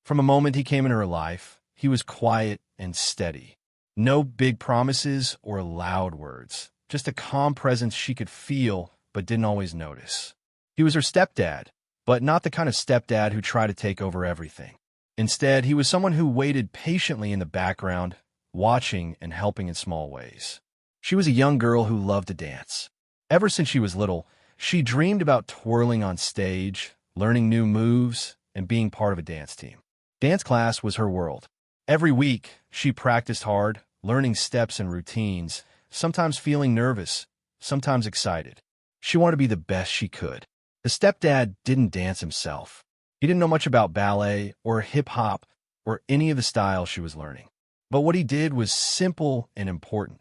From the moment he came into her life, he was quiet and steady. No big promises or loud words, just a calm presence she could feel but didn't always notice. He was her stepdad, but not the kind of stepdad who tried to take over everything. Instead, he was someone who waited patiently in the background, watching and helping in small ways. She was a young girl who loved to dance. Ever since she was little, she dreamed about twirling on stage, learning new moves, and being part of a dance team. Dance class was her world. Every week, she practiced hard, learning steps and routines, sometimes feeling nervous, sometimes excited. She wanted to be the best she could. The stepdad didn't dance himself. He didn't know much about ballet or hip-hop or any of the styles she was learning. But what he did was simple and important.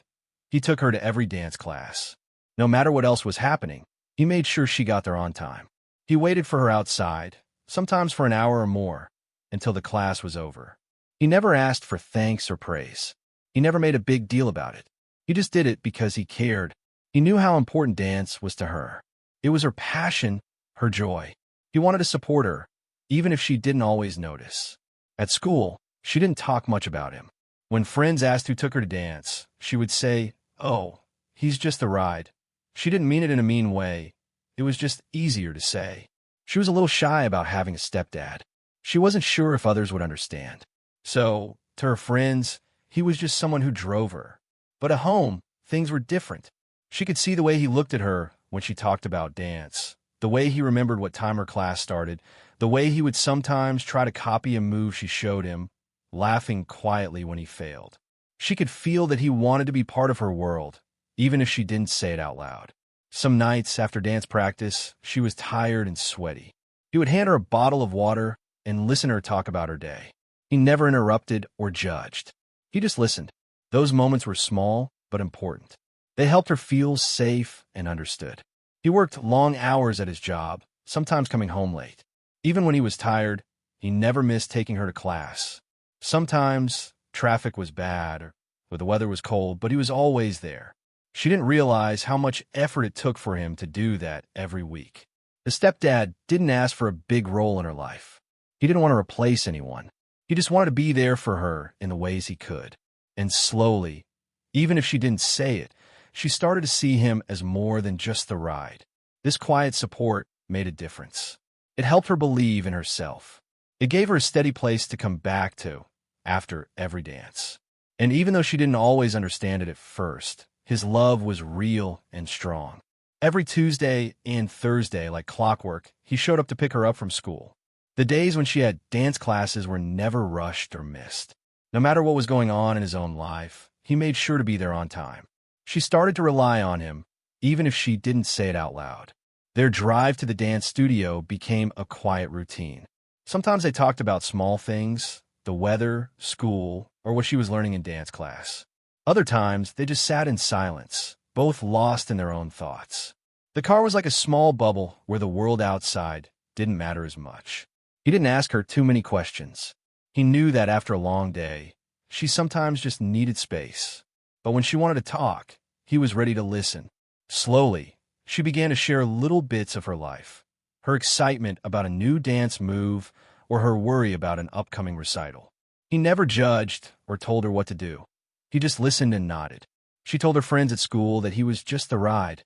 He took her to every dance class. No matter what else was happening, he made sure she got there on time. He waited for her outside, sometimes for an hour or more, until the class was over. He never asked for thanks or praise. He never made a big deal about it. He just did it because he cared. He knew how important dance was to her. It was her passion, her joy. He wanted to support her, even if she didn't always notice. At school, she didn't talk much about him. When friends asked who took her to dance, she would say, "Oh, he's just a ride." She didn't mean it in a mean way. It was just easier to say. She was a little shy about having a stepdad. She wasn't sure if others would understand. So, to her friends, he was just someone who drove her. But at home, things were different. She could see the way he looked at her when she talked about dance, the way he remembered what time her class started, the way he would sometimes try to copy a move she showed him, laughing quietly when he failed. She could feel that he wanted to be part of her world, even if she didn't say it out loud. Some nights after dance practice, she was tired and sweaty. He would hand her a bottle of water and listen to her talk about her day. He never interrupted or judged. He just listened. Those moments were small but important. They helped her feel safe and understood. He worked long hours at his job, sometimes coming home late. Even when he was tired, he never missed taking her to class. Sometimes traffic was bad or the weather was cold, but he was always there. She didn't realize how much effort it took for him to do that every week. The stepdad didn't ask for a big role in her life. He didn't want to replace anyone. He just wanted to be there for her in the ways he could. And slowly, even if she didn't say it, she started to see him as more than just the ride. This quiet support made a difference. It helped her believe in herself. It gave her a steady place to come back to after every dance. And even though she didn't always understand it at first, his love was real and strong. Every Tuesday and Thursday, like clockwork, he showed up to pick her up from school. The days when she had dance classes were never rushed or missed. No matter what was going on in his own life, he made sure to be there on time. She started to rely on him, even if she didn't say it out loud. Their drive to the dance studio became a quiet routine. Sometimes they talked about small things, the weather, school, or what she was learning in dance class. Other times, they just sat in silence, both lost in their own thoughts. The car was like a small bubble where the world outside didn't matter as much. He didn't ask her too many questions. He knew that after a long day, she sometimes just needed space. But when she wanted to talk, he was ready to listen. Slowly, she began to share little bits of her life, her excitement about a new dance move or her worry about an upcoming recital. He never judged or told her what to do. He just listened and nodded. She told her friends at school that he was just the ride.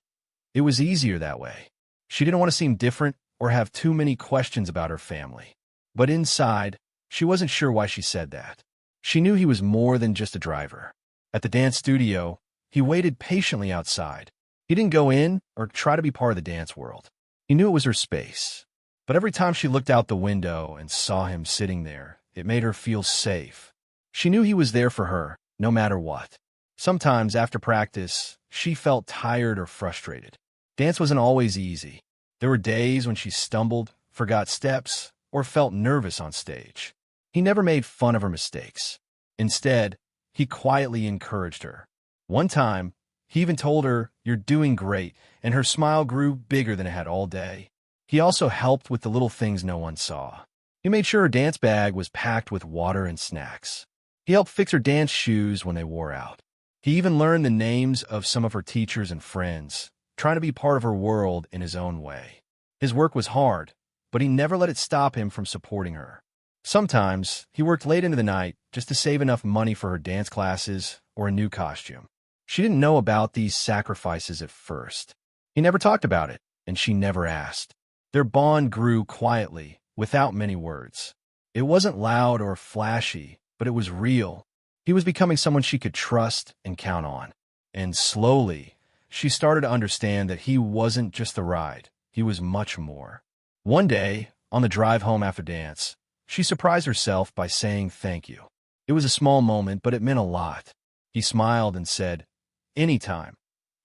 It was easier that way. She didn't want to seem different or have too many questions about her family. But inside, she wasn't sure why she said that. She knew he was more than just a driver. At the dance studio, he waited patiently outside. He didn't go in or try to be part of the dance world. He knew it was her space. But every time she looked out the window and saw him sitting there, it made her feel safe. She knew he was there for her, no matter what. Sometimes, after practice, she felt tired or frustrated. Dance wasn't always easy. There were days when she stumbled, forgot steps, or felt nervous on stage. He never made fun of her mistakes. Instead, he quietly encouraged her. One time, he even told her, "You're doing great," and her smile grew bigger than it had all day. He also helped with the little things no one saw. He made sure her dance bag was packed with water and snacks. He helped fix her dance shoes when they wore out. He even learned the names of some of her teachers and friends, trying to be part of her world in his own way. His work was hard, but he never let it stop him from supporting her. Sometimes he worked late into the night just to save enough money for her dance classes or a new costume. She didn't know about these sacrifices at first. He never talked about it, and she never asked. Their bond grew quietly, without many words. It wasn't loud or flashy, but it was real. He was becoming someone she could trust and count on. And slowly, she started to understand that he wasn't just the ride. He was much more. One day, on the drive home after dance, she surprised herself by saying thank you. It was a small moment, but it meant a lot. He smiled and said, "Anytime."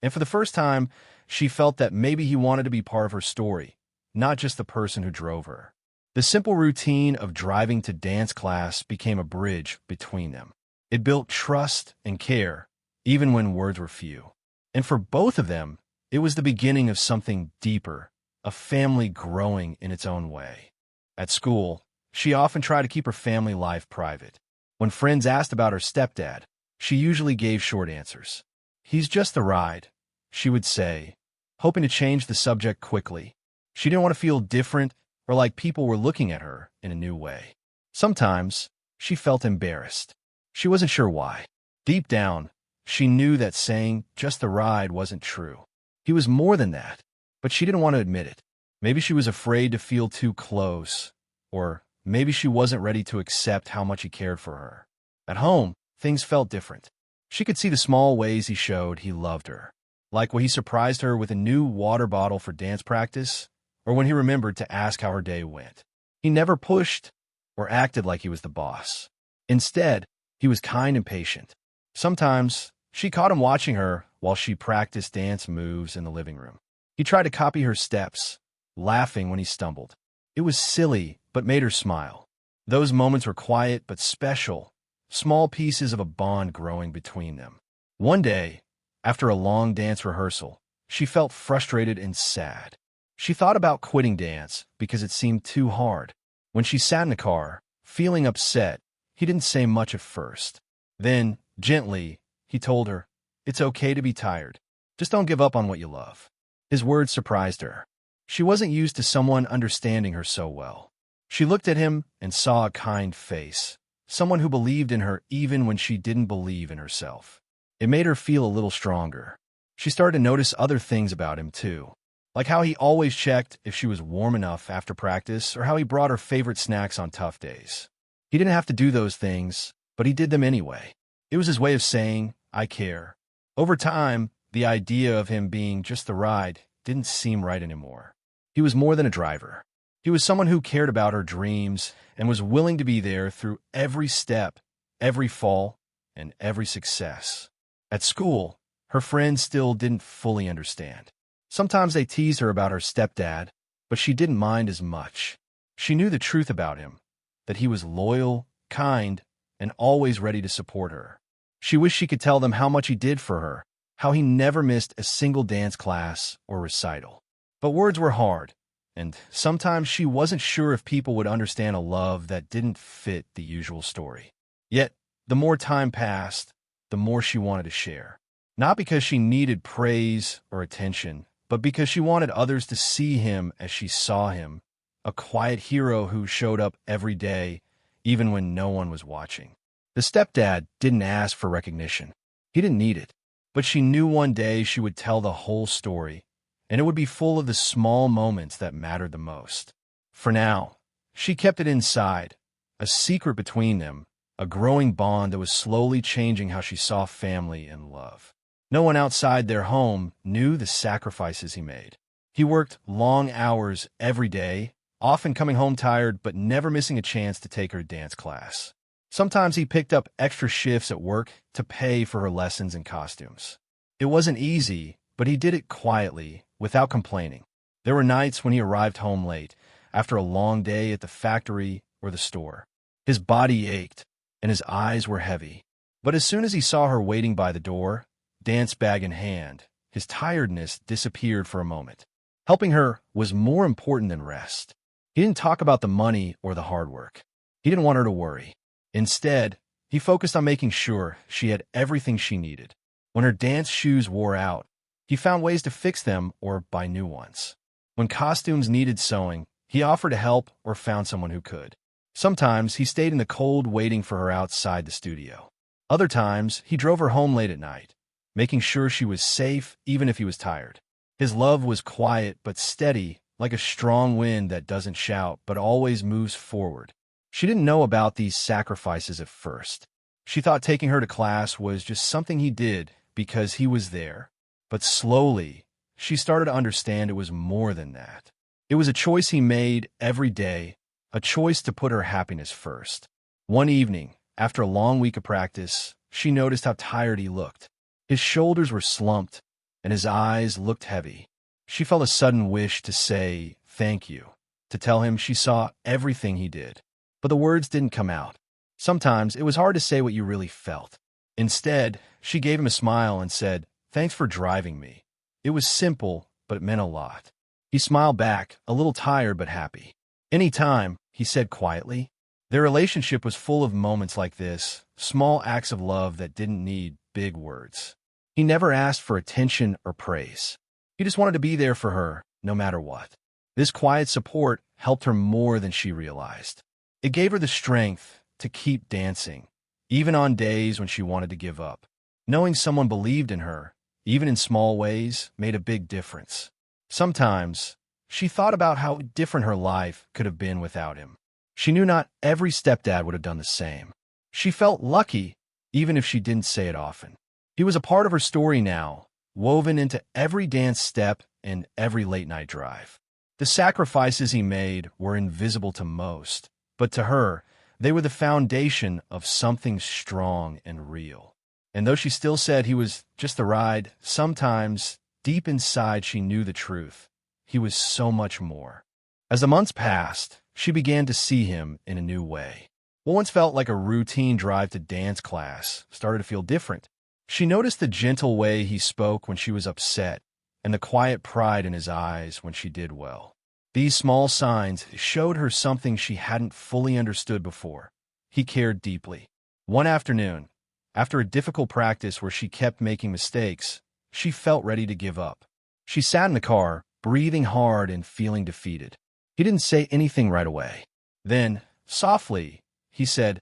And for the first time, she felt that maybe he wanted to be part of her story, not just the person who drove her. The simple routine of driving to dance class became a bridge between them. It built trust and care, even when words were few. And for both of them, it was the beginning of something deeper, a family growing in its own way. At school, she often tried to keep her family life private. When friends asked about her stepdad, she usually gave short answers. "He's just the ride," she would say, hoping to change the subject quickly. She didn't want to feel different or like people were looking at her in a new way. Sometimes, she felt embarrassed. She wasn't sure why. Deep down, she knew that saying "just the ride" wasn't true. He was more than that, but she didn't want to admit it. Maybe she was afraid to feel too close, or maybe she wasn't ready to accept how much he cared for her. At home, things felt different. She could see the small ways he showed he loved her, like when he surprised her with a new water bottle for dance practice, or when he remembered to ask how her day went. He never pushed or acted like he was the boss. Instead, he was kind and patient. Sometimes, she caught him watching her while she practiced dance moves in the living room. He tried to copy her steps, laughing when he stumbled. It was silly, but made her smile. Those moments were quiet but special, small pieces of a bond growing between them. One day, after a long dance rehearsal, she felt frustrated and sad. She thought about quitting dance because it seemed too hard. When she sat in the car, feeling upset, he didn't say much at first. Then, gently, he told her, "It's okay to be tired. Just don't give up on what you love." His words surprised her. She wasn't used to someone understanding her so well. She looked at him and saw a kind face, someone who believed in her even when she didn't believe in herself. It made her feel a little stronger. She started to notice other things about him, too, like how he always checked if she was warm enough after practice or how he brought her favorite snacks on tough days. He didn't have to do those things, but he did them anyway. It was his way of saying, "I care." Over time, the idea of him being just the ride didn't seem right anymore. He was more than a driver. He was someone who cared about her dreams and was willing to be there through every step, every fall, and every success. At school, her friends still didn't fully understand. Sometimes they teased her about her stepdad, but she didn't mind as much. She knew the truth about him, that he was loyal, kind, and always ready to support her. She wished she could tell them how much he did for her, how he never missed a single dance class or recital. But words were hard, and sometimes she wasn't sure if people would understand a love that didn't fit the usual story. Yet, the more time passed, the more she wanted to share. Not because she needed praise or attention, but because she wanted others to see him as she saw him, a quiet hero who showed up every day, even when no one was watching. The stepdad didn't ask for recognition. He didn't need it. But she knew one day she would tell the whole story, and it would be full of the small moments that mattered the most. For now, she kept it inside, a secret between them, a growing bond that was slowly changing how she saw family and love. No one outside their home knew the sacrifices he made. He worked long hours every day, often coming home tired but never missing a chance to take her dance class. Sometimes he picked up extra shifts at work to pay for her lessons and costumes. It wasn't easy, but he did it quietly, without complaining. There were nights when he arrived home late, after a long day at the factory or the store. His body ached, and his eyes were heavy. But as soon as he saw her waiting by the door, dance bag in hand, his tiredness disappeared for a moment. Helping her was more important than rest. He didn't talk about the money or the hard work. He didn't want her to worry. Instead, he focused on making sure she had everything she needed. When her dance shoes wore out, he found ways to fix them or buy new ones. When costumes needed sewing, he offered to help or found someone who could. Sometimes he stayed in the cold waiting for her outside the studio. Other times, he drove her home late at night, making sure she was safe even if he was tired. His love was quiet but steady, like a strong wind that doesn't shout but always moves forward. She didn't know about these sacrifices at first. She thought taking her to class was just something he did because he was there. But slowly, she started to understand it was more than that. It was a choice he made every day, a choice to put her happiness first. One evening, after a long week of practice, she noticed how tired he looked. His shoulders were slumped, and his eyes looked heavy. She felt a sudden wish to say thank you, to tell him she saw everything he did. But the words didn't come out. Sometimes it was hard to say what you really felt. Instead, she gave him a smile and said, "Thanks for driving me." It was simple, but it meant a lot. He smiled back, a little tired but happy. "Any time," he said quietly. Their relationship was full of moments like this, small acts of love that didn't need big words. He never asked for attention or praise. He just wanted to be there for her, no matter what. This quiet support helped her more than she realized. It gave her the strength to keep dancing, even on days when she wanted to give up. Knowing someone believed in her, even in small ways, made a big difference. Sometimes, she thought about how different her life could have been without him. She knew not every stepdad would have done the same. She felt lucky, even if she didn't say it often. He was a part of her story now, woven into every dance step and every late-night drive. The sacrifices he made were invisible to most, but to her, they were the foundation of something strong and real. And though she still said he was just a ride, sometimes, deep inside she knew the truth. He was so much more. As the months passed, she began to see him in a new way. What once felt like a routine drive to dance class started to feel different. She noticed the gentle way he spoke when she was upset, and the quiet pride in his eyes when she did well. These small signs showed her something she hadn't fully understood before. He cared deeply. One afternoon, after a difficult practice where she kept making mistakes, she felt ready to give up. She sat in the car, breathing hard and feeling defeated. He didn't say anything right away. Then, softly, he said,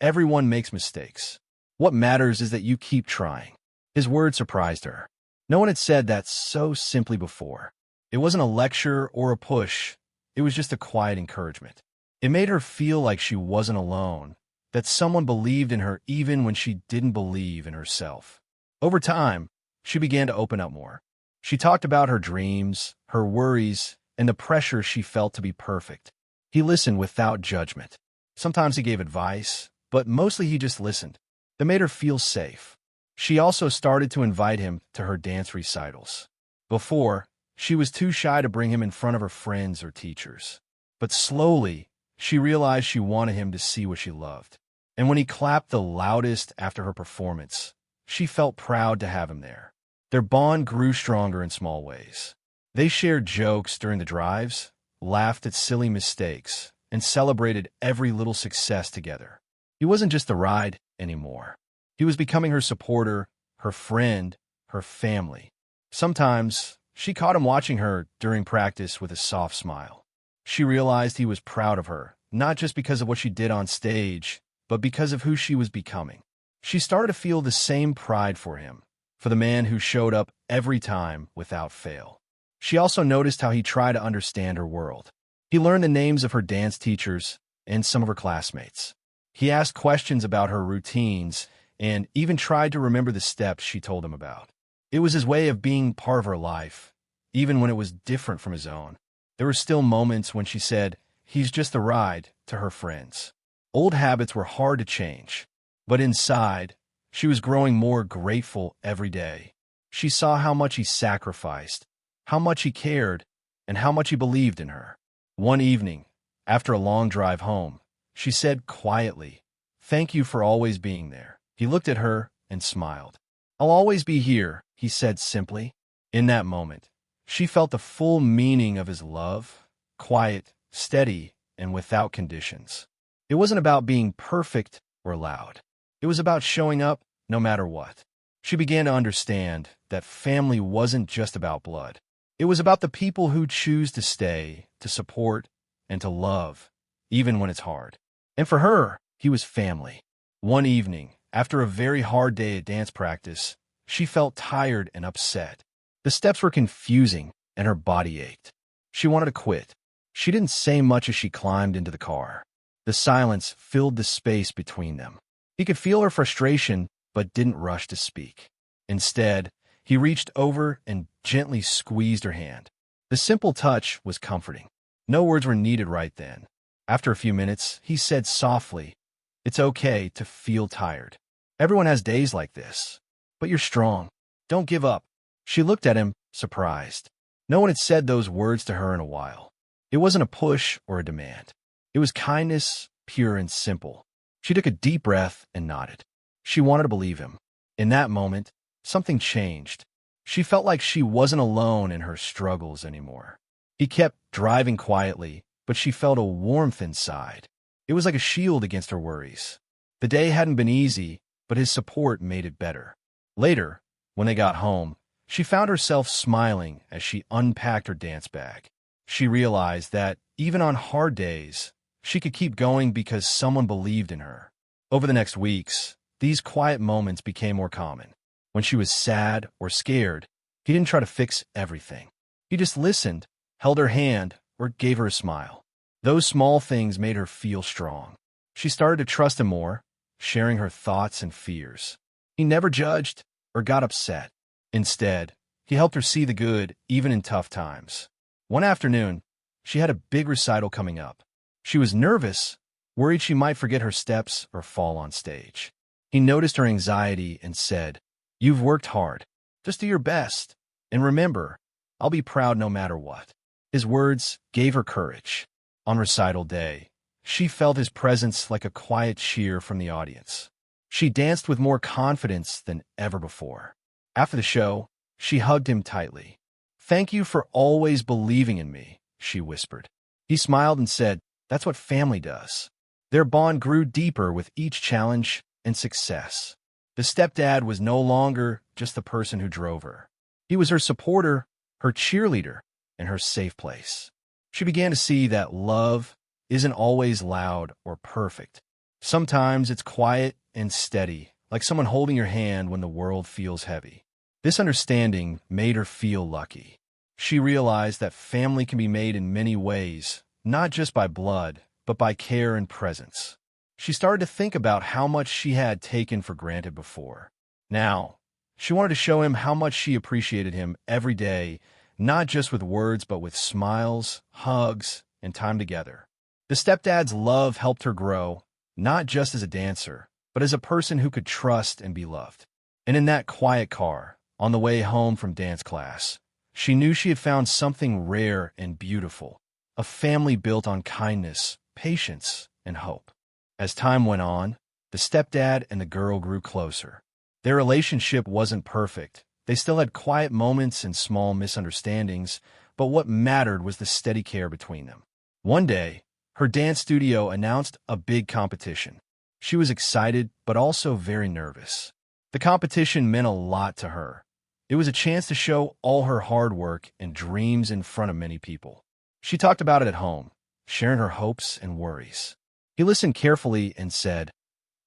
"Everyone makes mistakes. What matters is that you keep trying." His words surprised her. No one had said that so simply before. It wasn't a lecture or a push. It was just a quiet encouragement. It made her feel like she wasn't alone, that someone believed in her even when she didn't believe in herself. Over time, she began to open up more. She talked about her dreams, her worries, and the pressure she felt to be perfect. He listened without judgment. Sometimes he gave advice, but mostly he just listened. That made her feel safe. She also started to invite him to her dance recitals. Before, she was too shy to bring him in front of her friends or teachers. But slowly, she realized she wanted him to see what she loved. And when he clapped the loudest after her performance, she felt proud to have him there. Their bond grew stronger in small ways. They shared jokes during the drives, laughed at silly mistakes, and celebrated every little success together. He wasn't just a ride anymore. He was becoming her supporter, her friend, her family. Sometimes, she caught him watching her during practice with a soft smile. She realized he was proud of her, not just because of what she did on stage, but because of who she was becoming. She started to feel the same pride for him, for the man who showed up every time without fail. She also noticed how he tried to understand her world. He learned the names of her dance teachers and some of her classmates. He asked questions about her routines and even tried to remember the steps she told him about. It was his way of being part of her life, even when it was different from his own. There were still moments when she said, "He's just a ride," to her friends. Old habits were hard to change, but inside, she was growing more grateful every day. She saw how much he sacrificed, how much he cared, and how much he believed in her. One evening, after a long drive home, she said quietly, "Thank you for always being there." He looked at her and smiled. "I'll always be here," he said simply. In that moment, she felt the full meaning of his love, quiet, steady, and without conditions. It wasn't about being perfect or loud. It was about showing up no matter what. She began to understand that family wasn't just about blood. It was about the people who choose to stay, to support, and to love, even when it's hard. And for her, he was family. One evening, after a very hard day at dance practice, she felt tired and upset. The steps were confusing, and her body ached. She wanted to quit. She didn't say much as she climbed into the car. The silence filled the space between them. He could feel her frustration, but didn't rush to speak. Instead, he reached over and gently squeezed her hand. The simple touch was comforting. No words were needed right then. After a few minutes, he said softly, "It's okay to feel tired. Everyone has days like this. But you're strong. Don't give up." She looked at him, surprised. No one had said those words to her in a while. It wasn't a push or a demand. It was kindness, pure and simple. She took a deep breath and nodded. She wanted to believe him. In that moment, something changed. She felt like she wasn't alone in her struggles anymore. He kept driving quietly, but she felt a warmth inside. It was like a shield against her worries. The day hadn't been easy, but his support made it better. Later, when they got home, she found herself smiling as she unpacked her dance bag. She realized that, even on hard days, she could keep going because someone believed in her. Over the next weeks, these quiet moments became more common. When she was sad or scared, he didn't try to fix everything. He just listened, held her hand, or gave her a smile. Those small things made her feel strong. She started to trust him more, sharing her thoughts and fears. He never judged or got upset. Instead, he helped her see the good even in tough times. One afternoon, she had a big recital coming up. She was nervous, worried she might forget her steps or fall on stage. He noticed her anxiety and said, "You've worked hard. Just do your best. And remember, I'll be proud no matter what." His words gave her courage. On recital day, she felt his presence like a quiet cheer from the audience. She danced with more confidence than ever before. After the show, she hugged him tightly. "Thank you for always believing in me," she whispered. He smiled and said, "That's what family does." Their bond grew deeper with each challenge and success. The stepdad was no longer just the person who drove her. He was her supporter, her cheerleader, and her safe place. She began to see that love isn't always loud or perfect. Sometimes it's quiet and steady, like someone holding your hand when the world feels heavy. This understanding made her feel lucky. She realized that family can be made in many ways, not just by blood, but by care and presence. She started to think about how much she had taken for granted before. Now, she wanted to show him how much she appreciated him every day, not just with words, but with smiles, hugs, and time together. The stepdad's love helped her grow, not just as a dancer, but as a person who could trust and be loved. And in that quiet car, on the way home from dance class, she knew she had found something rare and beautiful, a family built on kindness, patience, and hope. As time went on, the stepdad and the girl grew closer. Their relationship wasn't perfect. They still had quiet moments and small misunderstandings, but what mattered was the steady care between them. One day, her dance studio announced a big competition. She was excited, but also very nervous. The competition meant a lot to her. It was a chance to show all her hard work and dreams in front of many people. She talked about it at home, sharing her hopes and worries. He listened carefully and said,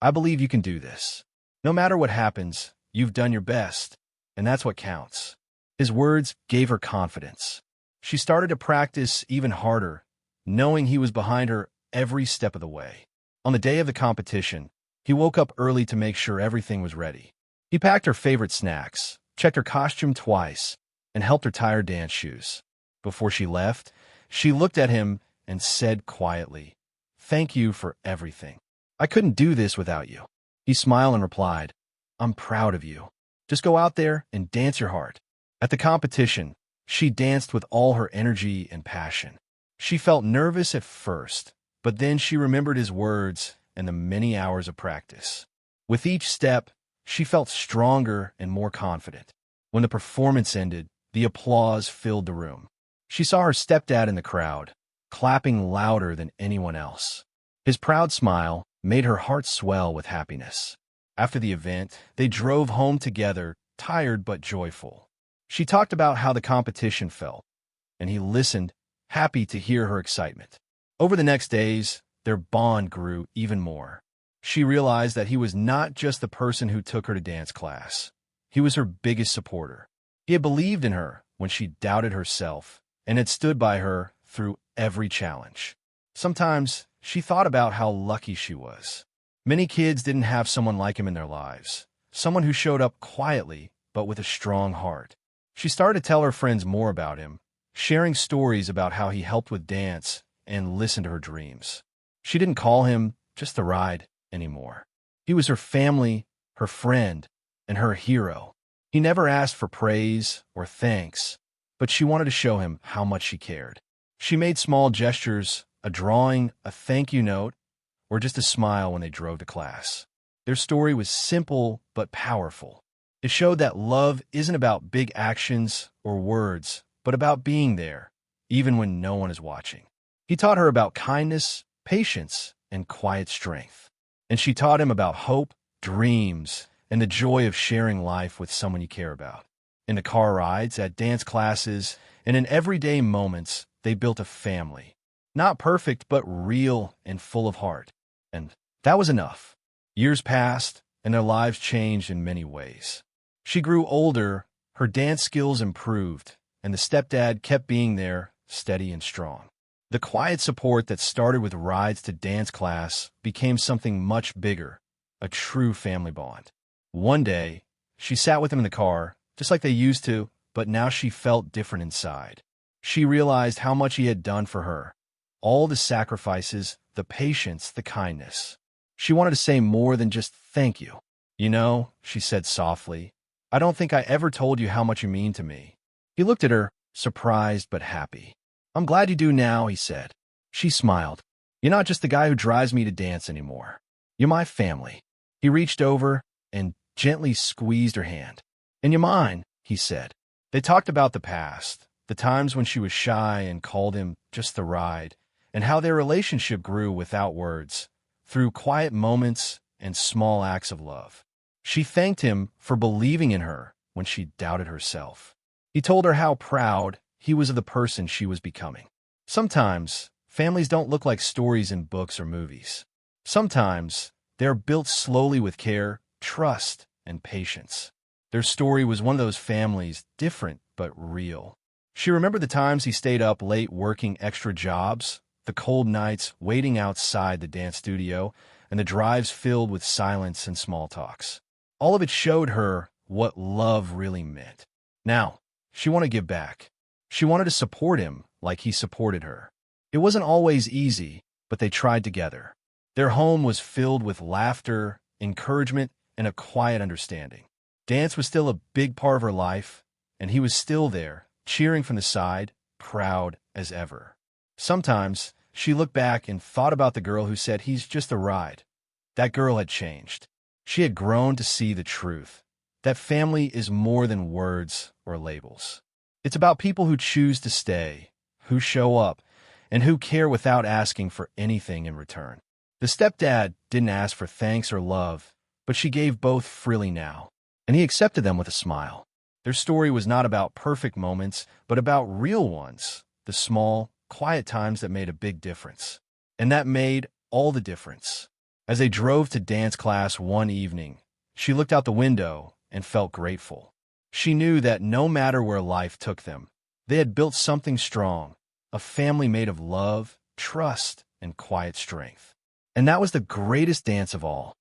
"I believe you can do this. No matter what happens, you've done your best, and that's what counts." His words gave her confidence. She started to practice even harder, knowing he was behind her every step of the way. On the day of the competition, he woke up early to make sure everything was ready. He packed her favorite snacks, checked her costume twice, and helped her tie her dance shoes. Before she left, she looked at him and said quietly, "Thank you for everything. I couldn't do this without you." He smiled and replied, "I'm proud of you. Just go out there and dance your heart." At the competition, she danced with all her energy and passion. She felt nervous at first, but then she remembered his words and the many hours of practice. With each step, she felt stronger and more confident. When the performance ended, the applause filled the room. She saw her stepdad in the crowd, clapping louder than anyone else. His proud smile made her heart swell with happiness. After the event, they drove home together, tired but joyful. She talked about how the competition felt, and he listened, happy to hear her excitement. Over the next days, their bond grew even more. She realized that he was not just the person who took her to dance class. He was her biggest supporter. He had believed in her when she doubted herself and had stood by her through every challenge. Sometimes she thought about how lucky she was. Many kids didn't have someone like him in their lives, someone who showed up quietly but with a strong heart. She started to tell her friends more about him, sharing stories about how he helped with dance and listened to her dreams. She didn't call him just a ride anymore. He was her family, her friend, and her hero. He never asked for praise or thanks, but she wanted to show him how much she cared. She made small gestures, a drawing, a thank you note, or just a smile when they drove to class. Their story was simple but powerful. It showed that love isn't about big actions or words, but about being there, even when no one is watching. He taught her about kindness, patience, and quiet strength. And she taught him about hope, dreams, and the joy of sharing life with someone you care about. In the car rides, at dance classes, and in everyday moments, they built a family. Not perfect, but real and full of heart. And that was enough. Years passed, and their lives changed in many ways. She grew older, her dance skills improved, and the stepdad kept being there, steady and strong. The quiet support that started with rides to dance class became something much bigger, a true family bond. One day, she sat with him in the car, just like they used to, but now she felt different inside. She realized how much he had done for her. All the sacrifices, the patience, the kindness. She wanted to say more than just thank you. You know, she said softly, I don't think I ever told you how much you mean to me. He looked at her, surprised but happy. I'm glad you do now, he said. She smiled. You're not just the guy who drives me to dance anymore. You're my family. He reached over and gently squeezed her hand. And you're mine, he said. They talked about the past, the times when she was shy and called him just the ride, and how their relationship grew without words, through quiet moments and small acts of love. She thanked him for believing in her when she doubted herself. He told her how proud he was of the person she was becoming. Sometimes, families don't look like stories in books or movies. Sometimes, they're built slowly with care, trust, and patience. Their story was one of those families, different but real. She remembered the times he stayed up late working extra jobs, the cold nights waiting outside the dance studio, and the drives filled with silence and small talks. All of it showed her what love really meant. Now, she wanted to give back. She wanted to support him like he supported her. It wasn't always easy, but they tried together. Their home was filled with laughter, encouragement, and a quiet understanding. Dance was still a big part of her life, and he was still there, cheering from the side, proud as ever. Sometimes, she looked back and thought about the girl who said he's just a ride. That girl had changed. She had grown to see the truth. That family is more than words or labels. It's about people who choose to stay, who show up, and who care without asking for anything in return. The stepdad didn't ask for thanks or love, but she gave both freely now, and he accepted them with a smile. Their story was not about perfect moments, but about real ones, the small, quiet times that made a big difference. And that made all the difference. As they drove to dance class one evening, she looked out the window and felt grateful. She knew that no matter where life took them, they had built something strong, a family made of love, trust, and quiet strength. And that was the greatest dance of all.